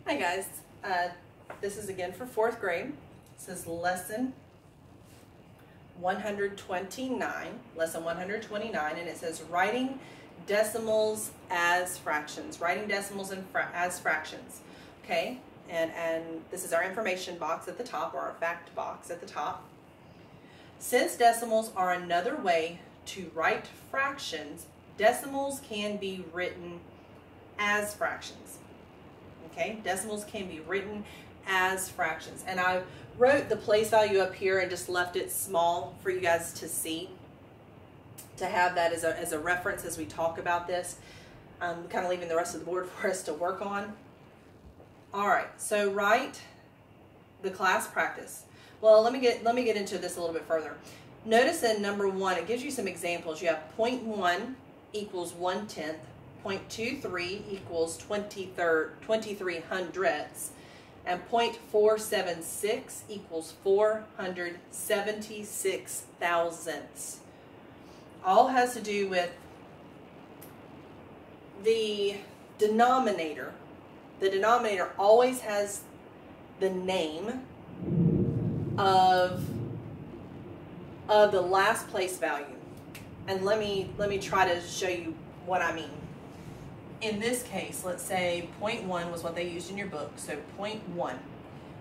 Hi guys, this is again for 4th grade. This is lesson 129, and it says writing decimals as fractions. Writing decimals as fractions. Okay, and this is our information box at the top, or our fact box at the top. Since decimals are another way to write fractions, decimals can be written as fractions. Okay, decimals can be written as fractions. And I wrote the place value up here and just left it small for you guys to see, to have that as a reference as we talk about this. I'm kind of leaving the rest of the board for us to work on. All right, so write the class practice. Well, let me get into this a little bit further. Notice in number 1, it gives you some examples. You have 0.1 equals 1/10. 0.23 equals 23 hundredths, and 0.476 equals 476 thousandths. All has to do with the denominator. The denominator always has the name of the last place value. And let me try to show you what I mean. In this case, let's say 0.1 was what they used in your book, so 0.1.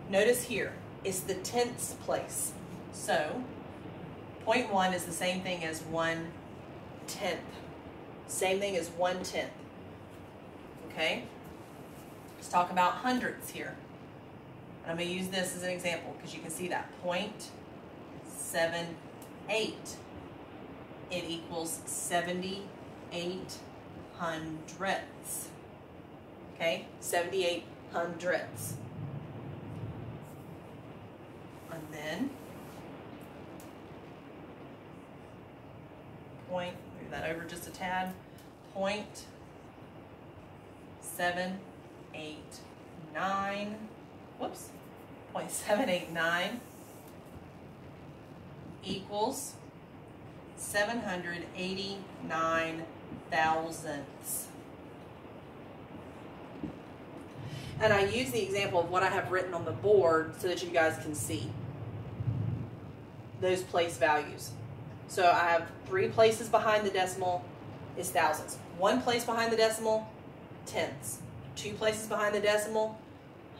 Notice here, it's the tenths place. So 0.1 is the same thing as 1/10. Same thing as 1/10. Okay? Let's talk about hundredths here. And I'm going to use this as an example because you can see that 0.78. It equals 78 hundredths. Okay, 78 hundredths. And then move that over just a tad, 0.789, whoops, 0.789 equals 789 thousandths. And I use the example of what I have written on the board so that you guys can see those place values. So I have 3 places behind the decimal is thousandths. 1 place behind the decimal, tenths. 2 places behind the decimal,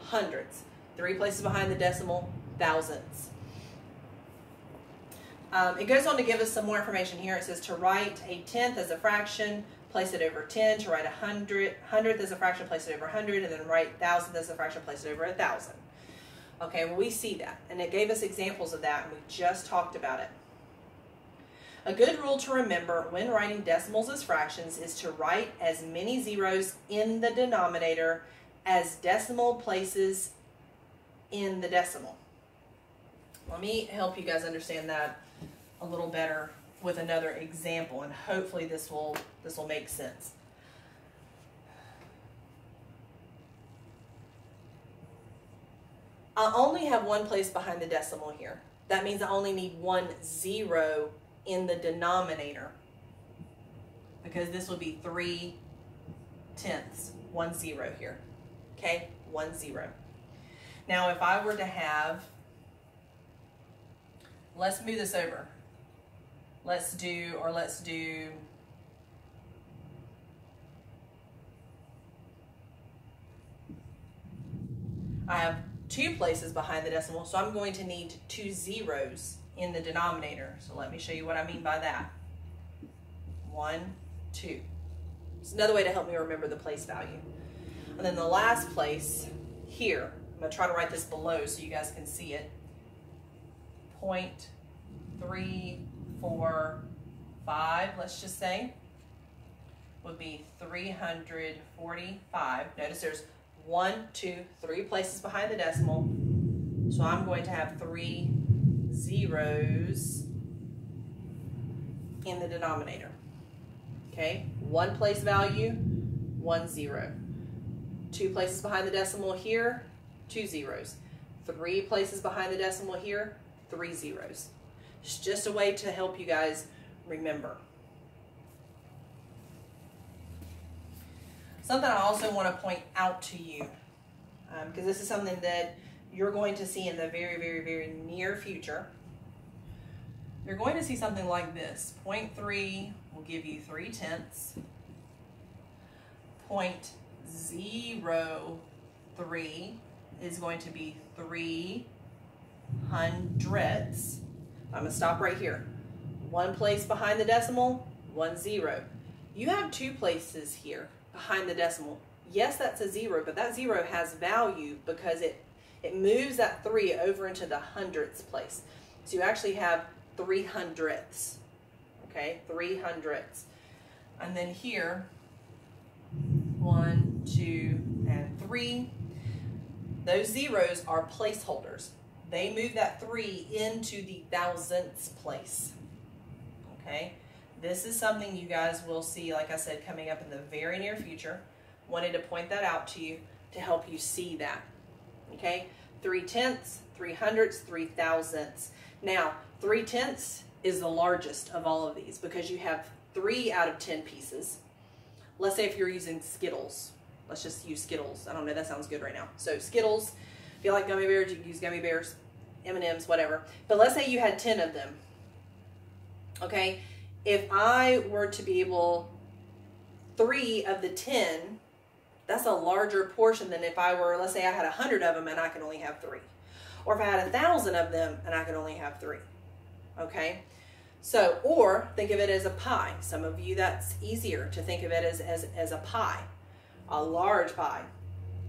hundredths. 3 places behind the decimal, thousandths. It goes on to give us some more information here. It says to write a tenth as a fraction, place it over 10. To write a hundredth as a fraction, place it over 100. And then write thousandth as a fraction, place it over 1,000. Okay, well, we see that. And it gave us examples of that, and we just talked about it. A good rule to remember when writing decimals as fractions is to write as many zeros in the denominator as decimal places in the decimal. Let me help you guys understand that a little better with another example, and hopefully this will make sense. I only have 1 place behind the decimal here. That means I only need 1 0 in the denominator, because this will be 3/10, 1 0 here. Okay, 1 0. Now if I were to have, let's move this over. Let's do I have 2 places behind the decimal, so I'm going to need 2 zeros in the denominator. So let me show you what I mean by that. 1, 2. It's another way to help me remember the place value. And then the last place here, I'm going to try to write this below so you guys can see it. 0.345, let's just say, would be 345. Notice there's 1, 2, 3 places behind the decimal. So I'm going to have 3 zeros in the denominator. Okay, 1 place value, 1 0. 2 places behind the decimal here, 2 zeros. 3 places behind the decimal here, 3 zeros. It's just a way to help you guys remember. Something I also want to point out to you. because this is something that you're going to see in the very, very, very near future. You're going to see something like this. 0.3 will give you 3/10. 0.03 is going to be 3/100. I'm going to stop right here. One place behind the decimal, 1 0. You have two places here behind the decimal. Yes, that's a 0, but that 0 has value because it moves that 3 over into the hundredths place. So you actually have 3/100ths, okay, 3/100ths. And then here, 1, 2, and 3. Those zeros are placeholders. They move that 3 into the thousandths place, okay? This is something you guys will see, like I said, coming up in the very near future. Wanted to point that out to you to help you see that, okay? 3/10, 3/100, 3/1000. Now, 3/10 is the largest of all of these because you have 3 out of 10 pieces. Let's say if you're using Skittles. Let's just use Skittles. I don't know, that sounds good right now. So Skittles, if you like gummy bears, you can use gummy bears, M&Ms, whatever. But let's say you had 10 of them, okay? If I were to be able, 3 of the 10, that's a larger portion than if I were, let's say I had 100 of them and I can only have 3. Or if I had 1,000 of them and I can only have 3, okay? So, or think of it as a pie. Some of you, that's easier to think of it as a pie, a large pie.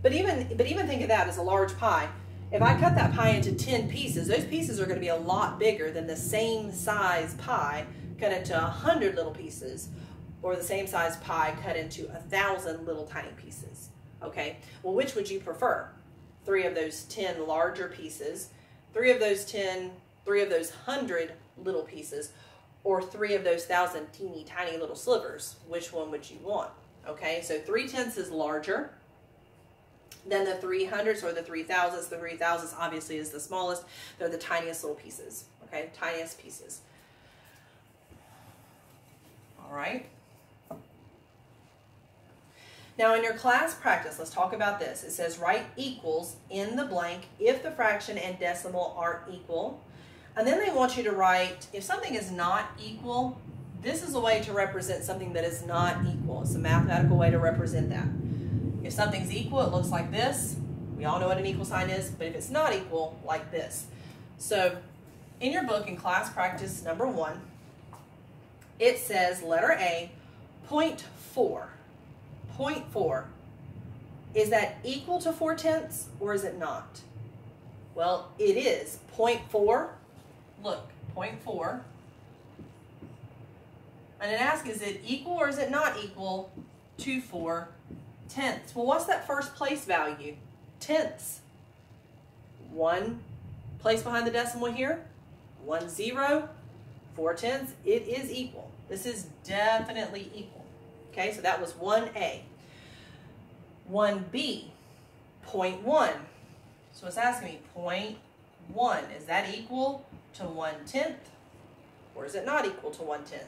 But even think of that as a large pie. If I cut that pie into 10 pieces, those pieces are going to be a lot bigger than the same size pie cut into 100 little pieces, or the same size pie cut into 1,000 little tiny pieces, okay? Well, which would you prefer? 3 of those 10 larger pieces, 3 of those 100 little pieces, or 3 of those 1,000 teeny tiny little slivers? Which one would you want? Okay, so 3/10 is larger than the 3/100s or the 3/1000s. The 3/1000s obviously is the smallest. They're the tiniest little pieces, okay, tiniest pieces. All right. Now in your class practice, let's talk about this. It says write equals in the blank if the fraction and decimal are equal. And then they want you to write, if something is not equal, this is a way to represent something that is not equal. It's a mathematical way to represent that. If something's equal, it looks like this. We all know what an equal sign is, but if it's not equal, like this. So in your book, in class practice number 1, it says letter A, 0.4. 0.4. Is that equal to 4/10 or is it not? Well, it is. 0.4. Look, 0.4. And it asks, is it equal or is it not equal to 4/10? Well, what's that first place value? Tenths. 1 place behind the decimal here. 1 0. 4/10. It is equal. This is definitely equal. Okay, so that was 1A. 1B, 0.1. So it's asking me 0.1. Is that equal to 1/10 or is it not equal to 1/10?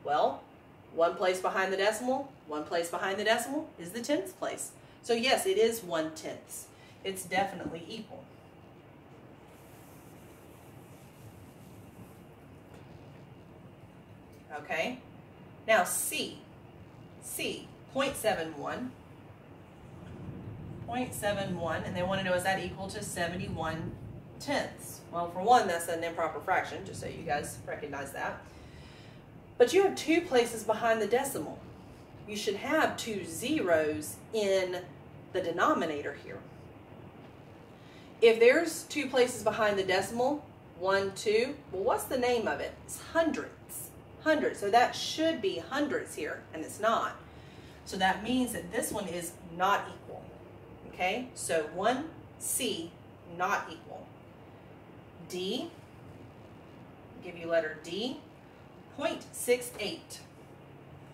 Well, 1 place behind the decimal, 1 place behind the decimal is the 10th place. So yes, it is 1/10. It's definitely equal. Okay, now C, 0.71. 0.71, and they want to know, is that equal to 71/10? Well, for one, that's an improper fraction, just so you guys recognize that. But you have 2 places behind the decimal. You should have 2 zeros in the denominator here. If there's 2 places behind the decimal, 1, 2, well, what's the name of it? It's hundredths. Hundreds. So that should be hundreds here, and it's not. So that means that this one is not equal. Okay, so 1C, not equal. D, give you letter D, 0.68.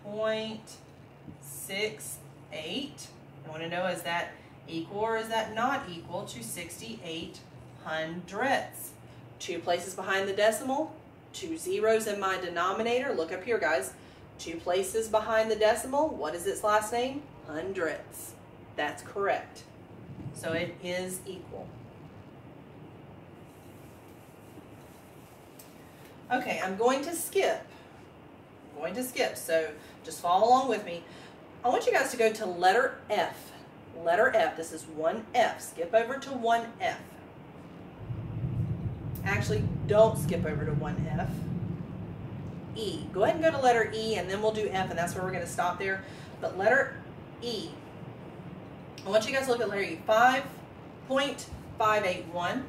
0.68. I want to know, is that equal or is that not equal to 68/100ths? 2 places behind the decimal, 2 zeros in my denominator. Look up here, guys. 2 places behind the decimal. What is its last name? Hundredths. That's correct. So it is equal. Okay, I'm going to skip. So just follow along with me. I want you guys to go to letter F. Letter F, this is 1F. Skip over to 1F. Actually, don't skip over to 1F. E. Go ahead and go to letter E, and then we'll do F, and that's where we're going to stop there. But letter E. I want you guys to look at letter E. 5.581.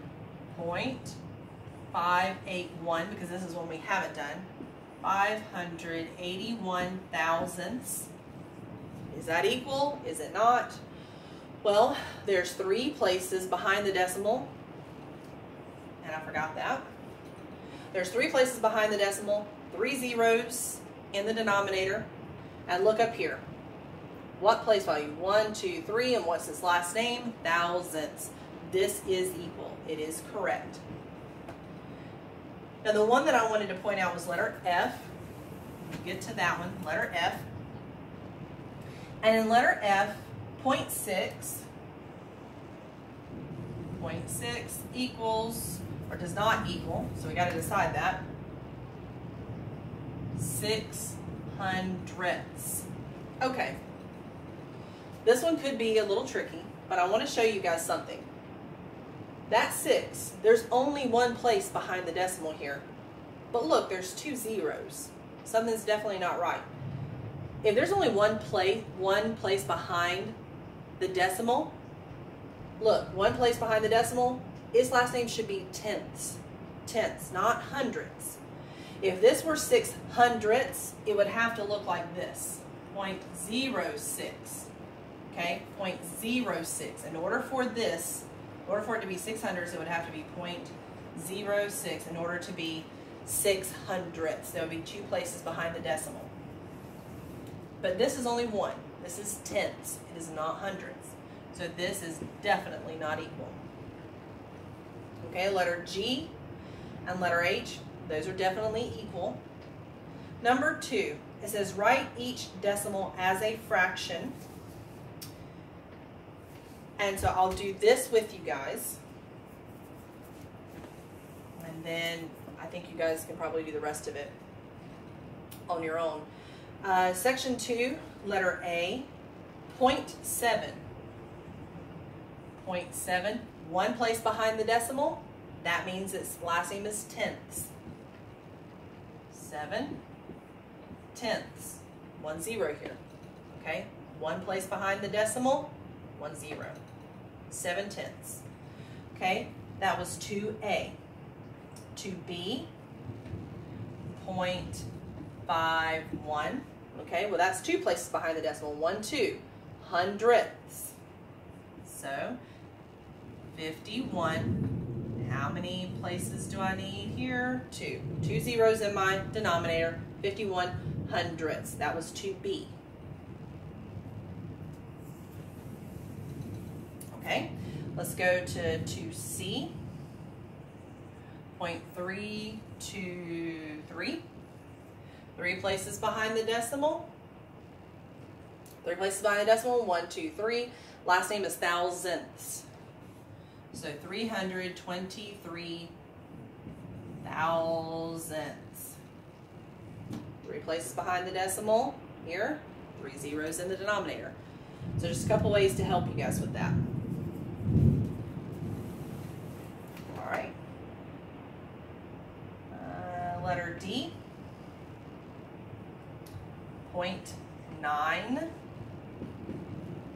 0.581, because this is one we haven't done. 581 thousandths. Is that equal? Is it not? Well, there's 3 places behind the decimal. And I forgot that. There's 3 places behind the decimal, 3 zeros in the denominator. And look up here. What place value? 1, 2, 3, and what's his last name? Thousandths. This is equal. It is correct. Now the one that I wanted to point out was letter F. Get to that one, letter F. And in letter F, 0.6 equals, or does not equal, so we got to decide that, 6/100ths. Okay, this one could be a little tricky, but I want to show you guys something. That 6, there's only one place behind the decimal here, but look, there's 2 zeros. Something's definitely not right. If there's only one place behind the decimal, look, one place behind the decimal, its last name should be tenths. Tenths, not hundredths. If this were 6/100ths, it would have to look like this, 0.06. Okay, 0.06. In order for it to be 600ths, it would have to be 0.06 in order to be 6/100ths. There would be 2 places behind the decimal. But this is only one. This is tenths. It is not hundredths. So this is definitely not equal. Okay, letter G and letter H, those are definitely equal. Number 2, it says write each decimal as a fraction. And so I'll do this with you guys. And then I think you guys can probably do the rest of it on your own. Section 2, letter A, 0.7. 0.7, one place behind the decimal. That means its last name is tenths. 7/10ths. 1 0 here. Okay, one place behind the decimal, 1 0. 7/10ths. Okay, that was 2A. 2B, 0.51. Okay, well that's 2 places behind the decimal. 1, 2. Hundredths. So 51. How many places do I need here? 2. 2 zeros in my denominator. 51/100ths. That was 2B. Okay, let's go to 2C. 0.323. 3 places behind the decimal. 3 places behind the decimal. 1, 2, 3. Last name is thousandths. So 323 thousandths. 3 places behind the decimal here. 3 zeros in the denominator. So just a couple ways to help you guys with that. All right. Letter D. 0.9.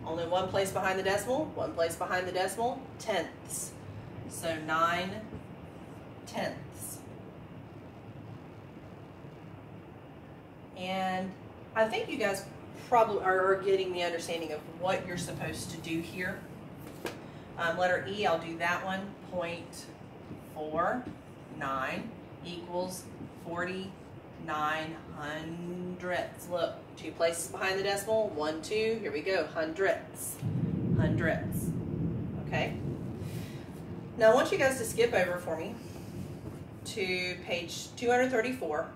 Only 1 place behind the decimal. 1 place behind the decimal. Tenths. So 9/10ths. And I think you guys probably are getting the understanding of what you're supposed to do here. Letter E, I'll do that one. 0.49 equals 49/100ths. Look, 2 places behind the decimal. 1, 2. Here we go. Hundredths. Hundredths. Okay. Now I want you guys to skip over for me to page 234.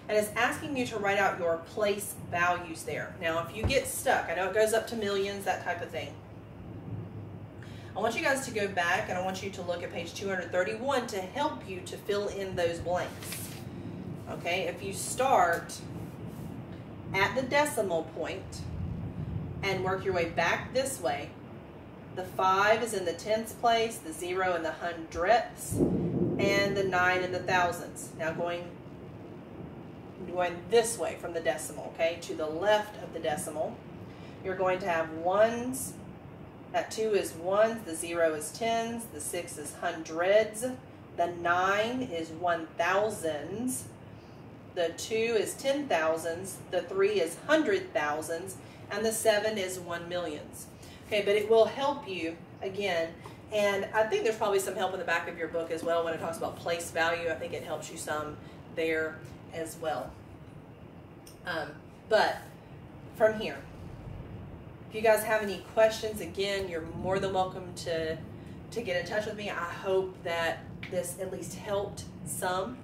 And it's asking you to write out your place values there. Now, if you get stuck, I know it goes up to millions, that type of thing. I want you guys to go back and I want you to look at page 231 to help you to fill in those blanks. Okay, if you start at the decimal point and work your way back this way, the 5 is in the tens place, the 0 in the hundredths, and the 9 in the thousands. Now going this way from the decimal, okay, to the left of the decimal, you're going to have ones. That 2 is ones, the 0 is tens, the 6 is hundreds, the 9 is 1,000s, the 2 is 10,000s, the 3 is 100,000s, and the 7 is 1,000,000s. Okay, but it will help you again, and I think there's probably some help in the back of your book as well when it talks about place value. I think it helps you some there as well. But from here, if you guys have any questions, again, you're more than welcome to get in touch with me. I hope that this at least helped some.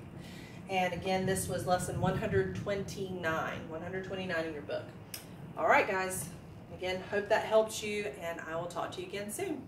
And again, this was lesson 129 in your book. All right, guys. Again, hope that helped you, and I will talk to you again soon.